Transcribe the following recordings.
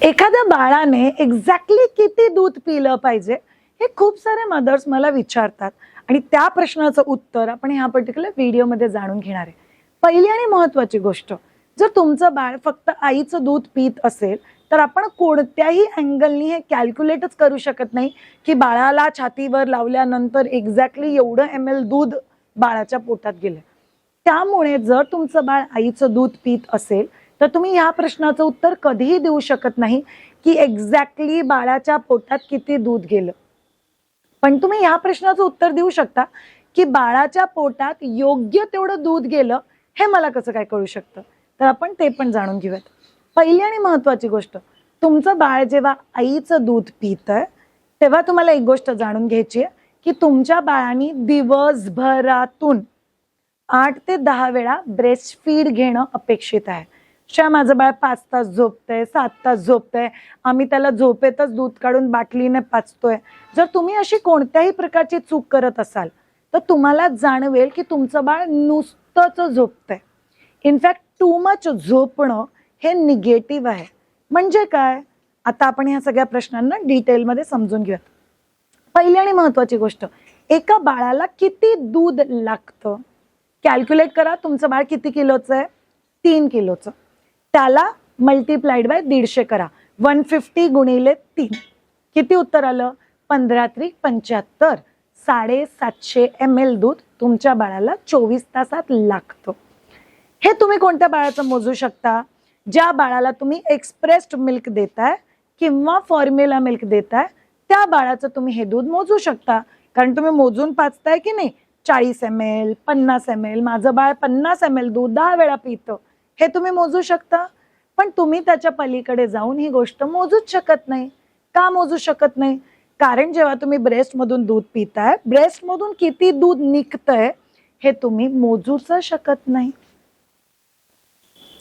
एखाद्या बाळाने एक्झॅक्टली किती दूध पिलं पाहिजे हे खूप सारे मदर्स मला विचारतात आणि त्या प्रश्नाचं उत्तर आपण ह्या पर्टिक्युलर व्हिडिओमध्ये जाणून घेणार आहे. पहिली आणि महत्त्वाची गोष्ट, जर तुमचं बाळ फक्त आईचं दूध पीत असेल तर आपण कोणत्याही अँगलनी हे कॅल्क्युलेटच करू शकत नाही की बाळाला छातीवर लावल्यानंतर एक्झॅक्टली एवढं ml दूध बाळाच्या पोटात गेलं. त्यामुळे जर तुमचं बाळ आईचं दूध पीत असेल तर तुम्ही ह्या प्रश्नाचं उत्तर कधीही देऊ शकत नाही की एक्झॅक्टली बाळाच्या पोटात किती दूध गेलं. पण तुम्ही ह्या प्रश्नाचं उत्तर देऊ शकता की बाळाच्या पोटात योग्य तेवढं दूध गेलं हे मला कसं काय कळू शकतं. तर आपण ते पण जाणून घेऊयात. पहिली आणि महत्त्वाची गोष्ट, तुमचं बाळ जेव्हा आईचं दूध पितंय तेव्हा तुम्हाला एक गोष्ट जाणून घ्यायची आहे की तुमच्या बाळाने दिवसभरातून 8 ते 10 वेळा ब्रेस्ट फीड घेणं अपेक्षित आहे. माझं बाळ 5 तास झोपतंय, 7 तास झोपतंय, आम्ही त्याला झोपेतच दूध काढून बाटलीने पाजतोय. जर तुम्ही अशी कोणत्याही प्रकारची चूक करत असाल तर तुम्हाला जाणवेल की तुमचं बाळ नुसतंच झोपतंय. इनफॅक्ट टू मच झोपणं हे निगेटिव्ह आहे. म्हणजे काय, आता आपण ह्या सगळ्या प्रश्नांना डिटेलमध्ये समजून घेऊयात. पहिली आणि महत्त्वाची गोष्ट, एका बाळाला किती दूध लागतं कॅल्क्युलेट करा. तुमचं बाळ किती किलोचं आहे? 3 किलोचं. त्याला मल्टिप्लाइड बाय 150 करा. 150 गुणिले 3 किती उत्तर आलं? 15 × 75. 750 ml दूध तुमच्या बाळाला 24 तासात लागतं. हे तुम्ही कोणत्या बाळाचं मोजू शकता? ज्या बाळाला तुम्ही एक्सप्रेस्ड मिल्क देताय किंवा फॉर्म्युला मिल्क देताय त्या बाळाचं तुम्ही हे दूध मोजू शकता. कारण तुम्ही मोजून पाजताय की नाही, 40 ml 50 ml, माझं बाळ 50 ml दूध 10 वेळा पितं, हे तुम्ही मोजू शकता. पण तुम्ही त्याच्या पलीकडे जाऊन ही गोष्ट मोजूच शकत नाही. का मोजू शकत नाही? कारण जेव्हा तुम्ही ब्रेस्टमधून दूध पिताय, ब्रेस्टमधून किती दूध निघतंय हे तुम्ही मोजूच शकत नाही.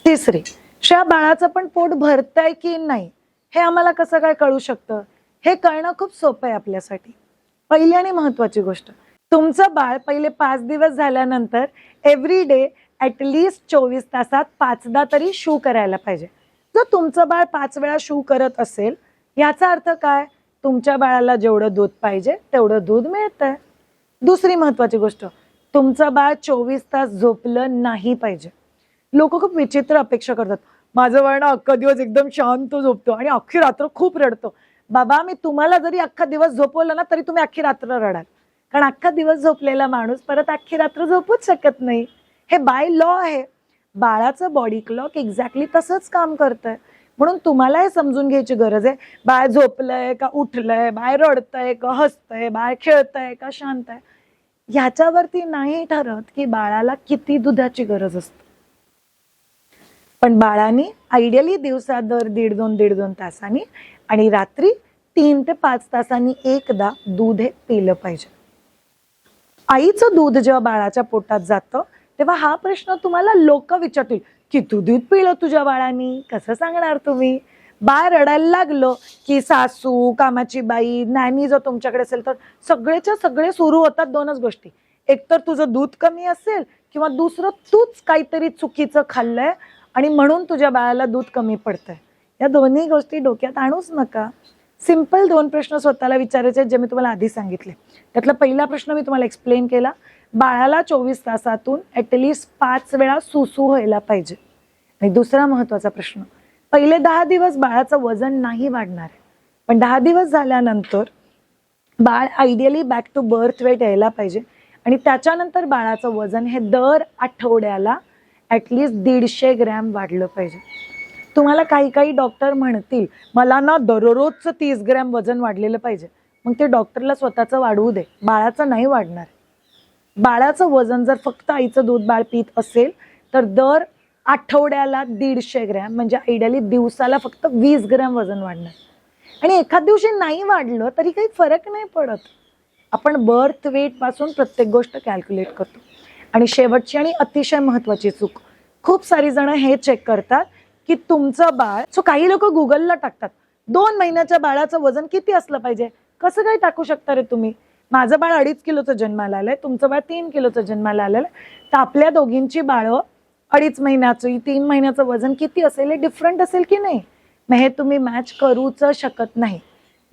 तिसरी, बाळाचं पण पोट भरतंय की नाही हे आम्हाला कसं काय कळू शकतं? हे कळणं खूप सोपं आहे आपल्यासाठी. पहिली आणि महत्त्वाची गोष्ट, तुमचं बाळ पहिले 5 दिवस झाल्यानंतर एव्हरी डे ॲटलिस्ट 24 तासात 5दा तरी शू करायला पाहिजे. जर तुमचं बाळ 5 वेळा शू करत असेल याचा अर्थ काय? तुमच्या बाळाला जेवढं दूध पाहिजे तेवढं दूध मिळतंय. दुसरी महत्त्वाची गोष्ट, तुमचं बाळ 24 तास झोपलं नाही पाहिजे. लोक खूप विचित्र अपेक्षा करतात. माझं बाळ ना अख्खा दिवस एकदम शांत झोपतो आणि अख्खी रात्र खूप रडतो. बाबा, मी तुम्हाला जरी अख्खा दिवस झोपवलं ना तरी तुम्ही अख्खी रात्र रडाल. कारण अख्खा दिवस झोपलेला माणूस परत अख्खी रात्र झोपूच शकत नाही. हे बाय लॉ आहे. बाळाचं बॉडी क्लॉक एक्झॅक्टली तसंच काम करतंय. म्हणून तुम्हाला हे समजून घ्यायची गरज आहे, बाळ झोपलंय का उठलंय, बाळ रडतंय का हसतंय, बाळ खेळतंय का शांत आहे, ह्याच्यावरती नाही ठरत की बाळाला किती दुधाची गरज असते. पण बाळाने आयडियली दिवसात दर 1.5-2 तासांनी आणि रात्री 3 ते 5 तासांनी एकदा दूध हे पिलं पाहिजे. आईचं दूध जेव्हा बाळाच्या पोटात जातं तेव्हा हा प्रश्न तुम्हाला लोक विचारतील की तू दूध पिलं तुझ्या बाळानी, कसं सांगणार तुम्ही? बाळ रडायला लागलं की सासू, कामाची बाई, नॅनी जर तुमच्याकडे असेल तर सगळेच्या सगळे सुरू होतात 2च गोष्टी. एकतर तुझं दूध कमी असेल किंवा दुसरं तूच काहीतरी चुकीचं खाल्लंय आणि म्हणून तुझ्या बाळाला दूध कमी पडतंय. या दोन्ही गोष्टी डोक्यात आणूच नका. सिंपल 2 प्रश्न स्वतःला विचारायचे जे मी तुम्हाला आधी सांगितले. त्यातला पहिला प्रश्न मी तुम्हाला एक्सप्लेन केला. बाळाला 24 तासातून ॲटलिस्ट 5 वेळा सुसू व्हायला पाहिजे. आणि दुसरा महत्त्वाचा प्रश्न, पहिले 10 दिवस बाळाचं वजन नाही वाढणार आहे, पण 10 दिवस झाल्यानंतर बाळ ideally back to birth weight यायला पाहिजे आणि त्याच्यानंतर बाळाचं वजन हे दर आठवड्याला ॲटलिस्ट 150 ग्रॅम वाढलं पाहिजे. तुम्हाला काही डॉक्टर म्हणतील मला ना दररोजचं 30 ग्रॅम वजन वाढलेलं पाहिजे. मग ते डॉक्टरला स्वतःचं वाढवू दे, बाळाचं नाही वाढणार. बाळाचं वजन जर फक्त आईचं दूध बाळ पीत असेल तर दर आठवड्याला 150 ग्रॅम म्हणजे आयडियली दिवसाला फक्त 20 ग्रॅम वजन वाढणार. आणि एखाद दिवशी नाही वाढलं तरी काही फरक नाही पडत. आपण बर्थ वेट पासून प्रत्येक गोष्ट कॅल्क्युलेट करतो. आणि शेवटची आणि अतिशय महत्त्वाची चूक, खूप सारी जण हे चेक करतात की तुमचं बाळ, काही लोक गुगलला टाकतात 2 महिन्याच्या बाळाचं वजन किती असलं पाहिजे. कसं काय टाकू शकता रे तुम्ही? माझं बाळ 2.5 किलोचं जन्माला आलंय, तुमचं बाळ 3 किलोचं जन्माला आलेलं आहे, तर आपल्या दोघींची बाळं 2.5 महिन्याचं 3 महिन्याचं वजन किती असेल हे डिफरंट असेल की नाही? मग हे तुम्ही मॅच करूच शकत नाही.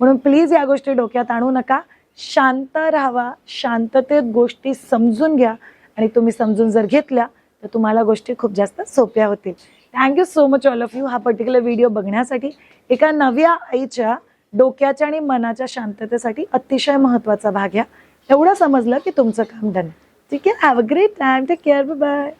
म्हणून प्लीज या गोष्टी डोक्यात आणू नका. शांत राहावा, शांततेत गोष्टी समजून घ्या आणि तुम्ही समजून जर घेतल्या तर तुम्हाला गोष्टी खूप जास्त सोप्या होतील. Thank you so much all of you हा पर्टिक्युलर व्हिडिओ बघण्यासाठी. एका नव्या आईच्या डोक्याच्या आणि मनाच्या शांततेसाठी अतिशय महत्वाचा भाग घ्या. एवढं समजलं की तुमचं काम डन. ठीक आहे. Have a great time. Take care. Bye bye.